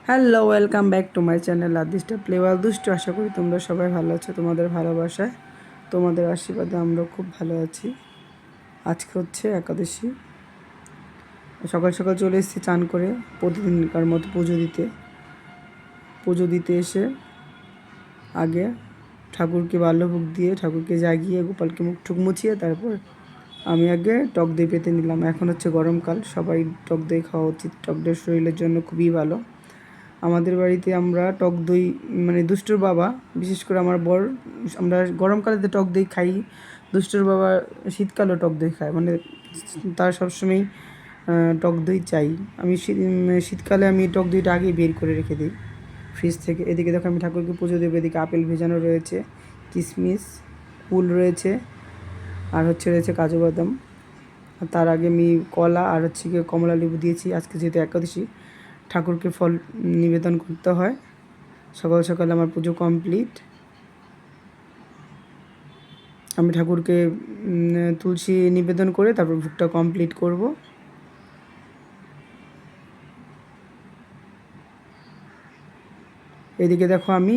Hello, welcome back to my channel আদিষ্টা প্লেওয়াল দুষ্টু। আশা করি তোমরা সবাই ভালো আছো। তোমাদের ভালোবাসায়, তোমাদের আশীর্বাদে আমরা খুব ভালো আছি। আজকে হচ্ছে একাদশী। সকাল সকাল চলে এসেছি চান করে, প্রতিদিনকার মতো পুজো দিতে এসে আগে ঠাকুরকে বাল্যভোগ দিয়ে ঠাকুরকে জাগিয়ে গোপালকে মুখ ঠুক মুছিয়ে তারপর আমি আগে টক দই পেতে নিলাম। এখন হচ্ছে গরমকাল, সবাই টক দই খাওয়া উচিত। টক দই শরীরের জন্য খুবই ভালো। আমাদের বাড়িতে আমরা টক দই মানে দুষ্টুর বাবা, বিশেষ করে আমার বর, আমরা গরমকালেতে টক দই খাই। দুষ্টুর বাবা শীতকালেও টক দই খায়, মানে তার সবসময় টক দই চাই। আমি শীতকালে আমি টক দইটা আগেই বের করে রেখে দিই ফ্রিজ থেকে। এদিকে দেখো আমি ঠাকুরকে পুজো দেবো। এদিকে আপেল ভেজানো রয়েছে, কিশমিশ, কুল রয়েছে, আর রয়েছে কাজু বাদাম। আর তার আগে আমি কলা আর গিয়ে কমলা লেবু দিয়েছি। আজকে যেহেতু একাদশী, ঠাকুরকে ফল নিবেদন করতে হয়। সকাল সকাল আমার পুজো কমপ্লিট। আমি ঠাকুরকে তুলসী নিবেদন করে তারপর ভোগটা কমপ্লিট করব। এদিকে দেখো আমি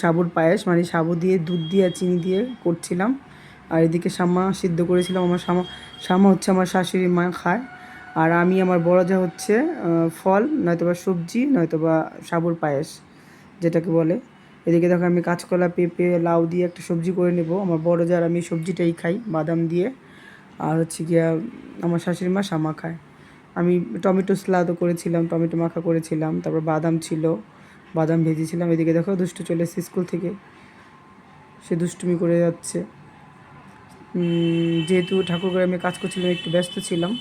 সাবুর পায়েস, মানে সাবু দিয়ে দুধ দিয়ে আর চিনি দিয়ে করছিলাম। আর এদিকে শামা সিদ্ধ করেছিলাম। আমার শামা হচ্ছে আমার শাশুড়ি মা খায়, আর আমি আমার বড় যা হচ্ছে ফল, নয়তোবা সবজি, নয়তোবা সাবুর পায়েস যেটাকে বলে। এদিকে দেখো আমি কাঁচকলা, পেঁপে, লাউ দিয়ে একটা সবজি করে নেব। আমার বড় যার আমি সবজিটাই খাই বাদাম দিয়ে। আর গিয়া আমার শাশুড়ি মা শামা খায়। আমি টমেটো স্লাদও করেছিলাম, টমেটো মাখা করেছিলাম, তারপর বাদাম ছিল, বাদাম ভেজেছিলাম। এদিকে দেখো দুষ্টু চলে এসেছে স্কুল থেকে, সে দুষ্টুমি করে যাচ্ছে। যেহেতু ঠাকুর ঘরে আমি কাজ করছিলাম, একটু ব্যস্ত ছিলাম,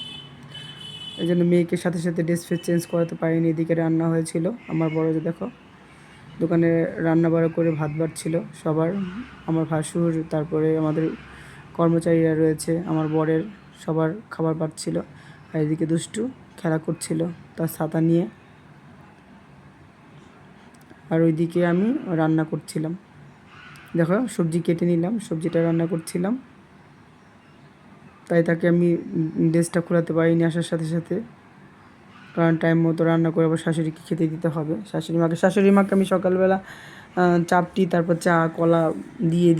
এই জন্য মেয়েকে সাথে সাথে ড্রেস ফ্রেস চেঞ্জ করাতে পারিনি। এদিকে রান্না হয়েছিল, আমার বড় যে দেখো দোকানে রান্না বাড়া করে ভাত বাড়ছিল সবার, আমার ভাসুর, তারপরে আমাদের কর্মচারীরা রয়েছে, আমার বরের, সবার খাবার বাড়ছিল। আর এদিকে দুষ্টু খেলা করছিল তার ছাতা নিয়ে, আর ওইদিকে আমি রান্না করছিলাম। দেখো সবজি কেটে নিলাম, সবজিটা রান্না করছিলাম, তাই তাকে আমি ড্রেসটা খোলাতে পারিনি আসার সাথে সাথে, কারণ টাইম মতো রান্না করে আবার শাশুড়িকে খেতে দিতে হবে। শাশুড়ি মাকে আমি সকালবেলা চাপটি, তারপর চা কলা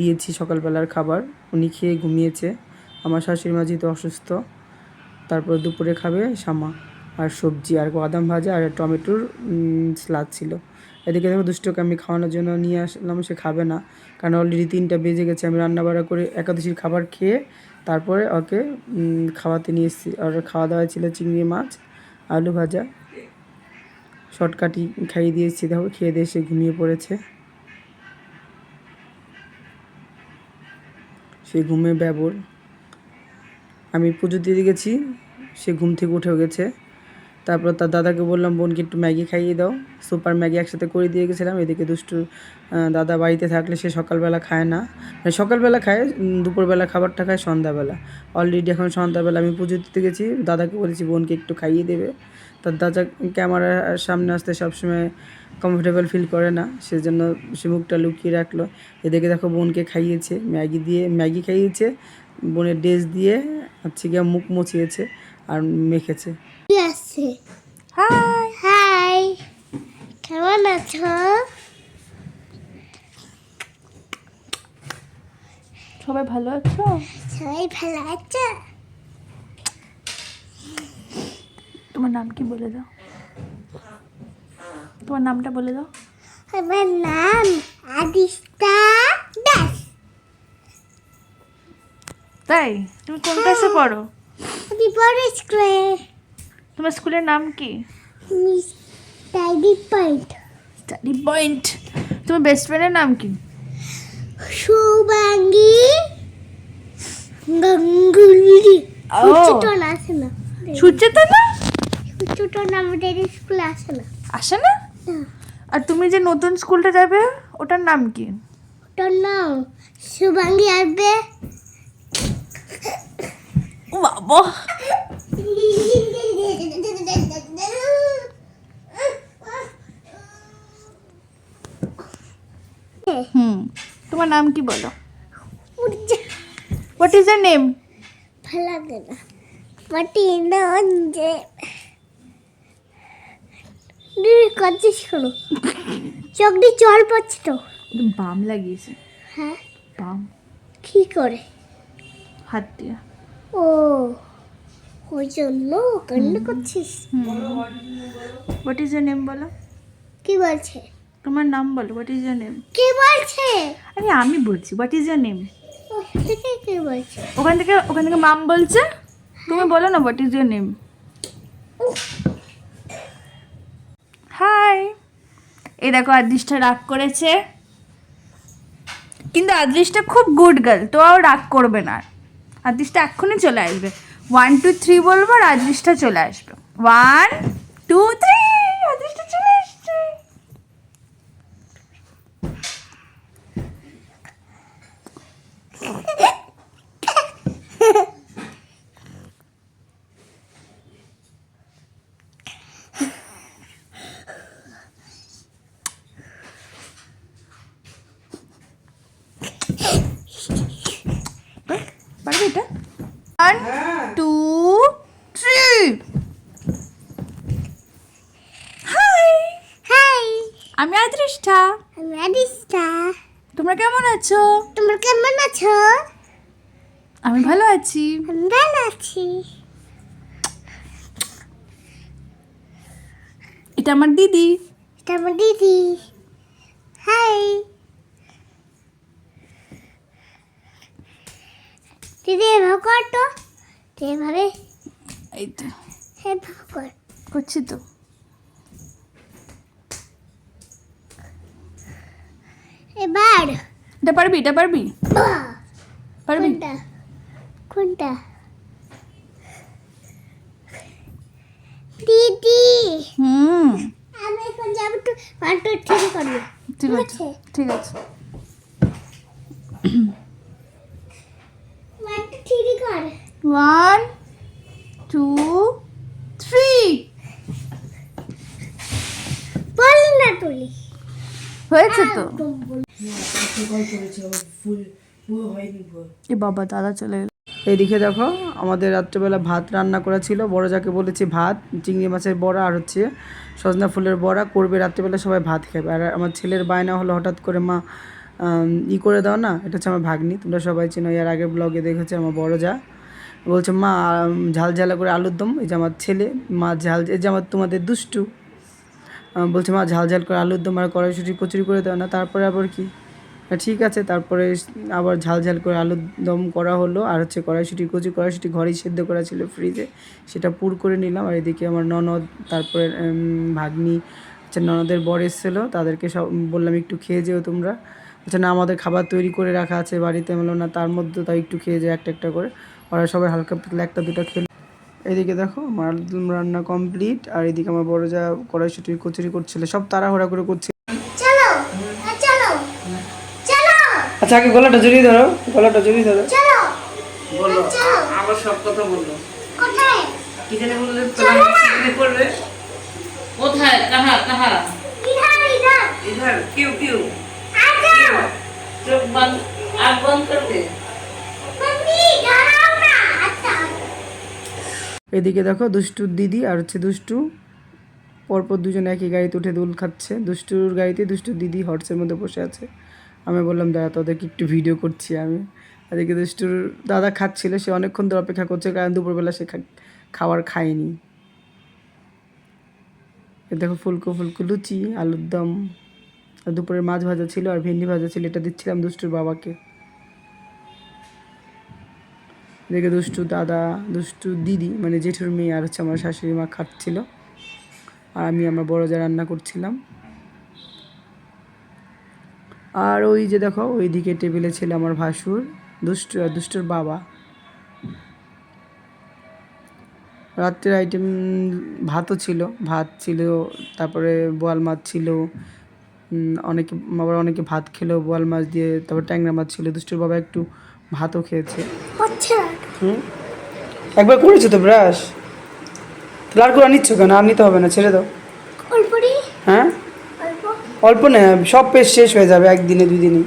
দিয়েছি সকালবেলার খাবার। উনি খেয়ে ঘুমিয়েছে। আমার শাশুড়ি মা যেহেতু অসুস্থ, তারপর দুপুরে খাবে শামা আর সবজি আর বাদাম ভাজা আর টমেটোর স্লাদ ছিল। এদিকে দেখো দুষ্টকে আমি খাওয়ানোর জন্য নিয়ে আসলাম, সে খাবে না, কারণ অলরেডি 3টা বেজে গেছে। আমি রান্নাবাড়া করে একাদশীর খাবার খেয়ে তারপরে ওকে খাওয়াতে নিয়ে এসেছি। আর খাওয়া দাওয়া ছিল চিংড়ি মাছ, আলু ভাজা, শর্টকাটি খাইয়ে দিয়েছি। দেখো খেয়ে দিয়ে সে ঘুমিয়ে পড়েছে, সে ঘুমে ব্যাবর। আমি পুজো দিয়ে গেছি, সে ঘুম থেকে উঠেও গেছে। তারপর তার দাদাকে বললাম বোনকে একটু ম্যাগি খাইয়ে দাও, সুপার ম্যাগি একসাথে করে দিয়ে গেছিলাম। এদিকে দুষ্টু দাদা বাড়িতে থাকলে সে সকালবেলা খায় না, মানে সকালবেলা খায়, দুপুরবেলা খাবারটা খায় সন্ধ্যাবেলা। অলরেডি এখন সন্ধ্যাবেলা আমি পুজো দিতে গেছি, দাদাকে বলেছি বোনকে একটু খাইয়ে দেবে। তার দাদা ক্যামেরার সামনে আসতে সবসময় কমফোর্টেবল ফিল করে না, সেজন্য সে মুখটা লুকিয়ে রাখলো। এদিকে দেখো বোনকে খাইয়েছে, ম্যাগি খাইয়েছে, বোনের ড্রেস দিয়ে গিয়ে মুখ মুছিয়েছে আর মেখেছে। আসছে। হাই হাই, কেমন আছো? সবাই ভালো আছো? সবাই ভালো আছো? তোমার নাম কি বলে দাও, তোমার নামটা বলে দাও। আমার নাম আদিষ্টা দাস। তাই? তুমি কোন ক্লাসে পড়ো? আমি বড় স্কুলে। তোমার স্কুলের নাম কি? Study point. Study point. তোমার বেস্ট ফ্রেন্ডের নাম কি? শুভাঙ্গী গাঙ্গুলি। সুচেতন আসে না। সুচেতনা? সুচেতন আমাদের স্কুলে আসে না। আসে না? আর তুমি যে নতুন স্কুলটা যাবে ওটার নাম কি? ওটার নাম শুভাঙ্গী আসবে। বাবা, তোমার নাম কি বলো? What is your name? ভালো লাগে না। মাটি নঞ্জে দিদি করছিস কেন? চোখ দিয়ে জল পড়ছে তো। বাম লাগিয়েছে, হ্যাঁ, বাম কি করে? হাত দিয়ে। ও, ওই জন্য কান্না করছিস। হোয়াট ইজ ইয়োর নেম বলো? কি বলছে? তোমার নাম বলো, হোয়াট ইজ ইয়োর নেম? কি বলছে? আরে আমি বলছি, হোয়াট ইজ ইয়োর নেম? থেকে কি বলছে? ওখান থেকে মাম বলছে, তুমি বলো না what is your name. Hi. এই দেখো আদৃষ্টা রাগ করেছে, কিন্তু আদৃষ্টা খুব গুড গার্ল, তো রাগ করবে না। আদৃষ্টা এক্ষুনি চলে আসবে। 1 2 3 বলবো আর আদৃষ্টা চলে আসবে। 1 2 3, আদৃষ্টা চলে আসছে। পারবে এটা? 1 2 3। হাই, হাই, আমি আদৃষ্টা। আমি আদিষ্টা। তোমরা কেমন আছো? তোমরা কেমন আছো? আমি ভালো আছি। আমি ভালো আছি। এটা আমার দিদি। এটা আমার দিদি। হাই। দিদি এভাবে কর তো। এভাবে এই তো এভাবে কর। করছি তো। এবার এটা পারবি? এটা পারবি? বাহ, পারবি? কোনটা? কোনটা? দিদি, হুম, আমি এখন যাবো তো 1 2 3 করবো। ঠিক আছে, ঠিক আছে। 1 2 3 কর। 1 2 3। বল না তুলি। হয়েছে তো। একদম বল। এ বাবা, দাদা চলে এলো। এইদিকে দেখো আমাদের রাত্রেবেলা ভাত রান্না করা ছিল, বড় যাকে বলেছি ভাত, চিংড়ি মাছের বড়া আর হচ্ছে সজনা ফুলের বড়া করবে রাত্রেবেলা, সবাই ভাত খাবে। আর আমার ছেলের বায়না হলো হঠাৎ করে মা করে দাও না, এটা হচ্ছে আমার ভাগ্নি, তোমরা সবাই চেনো, এর আগের ব্লগে দেখেছে আমার বড় যা, বলছে মা ঝাল ঝালা করে আলুর দম। এই যে আমার ছেলে, মা ঝাল, এই যে আমার তোমাদের দুষ্টু, বলছে মা ঝাল ঝাল করে আলুর দম আর কড়াইশুঁটি কচুরি করে দাও না। তারপরে আবার কি, ঠিক আছে, তারপরে আবার ঝাল ঝাল করে আলুর দম করা হলো আর হচ্ছে কড়াইশুঁটি ঘরেই সেদ্ধ করা ছিল ফ্রিজে, সেটা পুর করে নিলাম। আর এদিকে আমার ননদ, তারপরে ভাগ্নি, হচ্ছে ননদের বর এসেছিলো, তাদেরকে সব বললাম একটু খেয়ে যেও তোমরা। আচ্ছা না, আমাদের খাবার তৈরি করে রাখা আছে বাড়িতে, বললো না তার মধ্যে তাই একটু খেয়ে যায় একটা একটা করে। ওরা সবাই হালকা পাতলা একটা দুটো খেলো। এদিকে দেখো আমার আলুর দম রান্না কমপ্লিট, আর এদিকে আমার বড় যা কড়াইশুঁটি কচুরি করছিল, সব তাড়াহুড়া করে করছে। চলো, চলো, চলো, আচ্ছা আগে গলাটা জড়িয়ে ধরো, গলাটা জড়িয়ে ধরো। চলো, বলো, চলো। আবার সব কথা বললো। কোথায়? কি জানি বললে চলো না। করবে। কোথায়? কাহা কাহা? ইধার, ইধার। इधर क्यों क्यों? आ जाओ। चुप बंद, आँख बंद कर दे। मम्मी, दाঁড়াও না। আচ্ছা। এদিকে দেখো দুষ্টুর দিদি আর হচ্ছে দুষ্টু পরপর দুজন একই গাড়িতে উঠে দোল খাচ্ছে। দুষ্টুর গাড়িতে দুষ্টুর দিদি হর্সের মধ্যে বসে আছে। আমি বললাম দাদা তোদেরকে একটু ভিডিও করছি আমি। এদিকে দুষ্টুর দাদা খাচ্ছিল, সে অনেকক্ষণ ধরে অপেক্ষা করছে, কারণ দুপুরবেলা সে খাবার খায়নি। এ দেখো ফুলকো ফুলকো লুচি, আলুর দম, আর দুপুরের মাছ ভাজা ছিল আর ভেন্ডি ভাজা ছিল, এটা দিচ্ছিলাম দুষ্টুর বাবাকে। এদিকে দুষ্টু দাদা, দুষ্টু দিদি মানে জেঠুর মেয়ে আর হচ্ছে আমার শাশুড়ি মা খাচ্ছিল, আর আমি আমার বড় যা রান্না করছিলাম। আর ওই যে দেখো ওইদিকে টেবিলে ছিল আমার ভাসুর, দুষ্টু আর দুষ্টুর বাবা। রাত্রের আইটেম ভাতও ছিল, ভাত ছিল, তারপরে বোয়াল মাছ ছিল, অনেকে আবার অনেকে ভাত খেলো বোয়াল মাছ দিয়ে, তারপর ট্যাংরা মাছ ছিল। দুষ্টুর বাবা একটু ভাতও খেয়েছে। আচ্ছা। একবার করেছো তো ব্রাশ, তাহলে আর করে নিচ্ছ কেন? আর নিতে হবে না, ছেড়ে দাও। অল্পরি, হ্যাঁ অল্প। অল্প না, সব পেস্ট শেষ হয়ে যাবে একদিনে দুদিনই,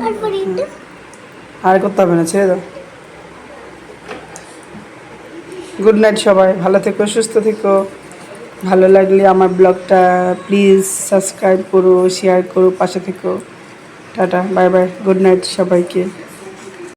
অল্পরি একটু। আর করতে হবে না, ছেড়ে দাও। গুড নাইট সবাই, ভালো থেকো, সুস্থ থেকো। ভালো লাগলে আমার ব্লগটা প্লিজ সাবস্ক্রাইব করো, শেয়ার করো, পাশে থেকো। Tata, bye bye, good night সবাইকে।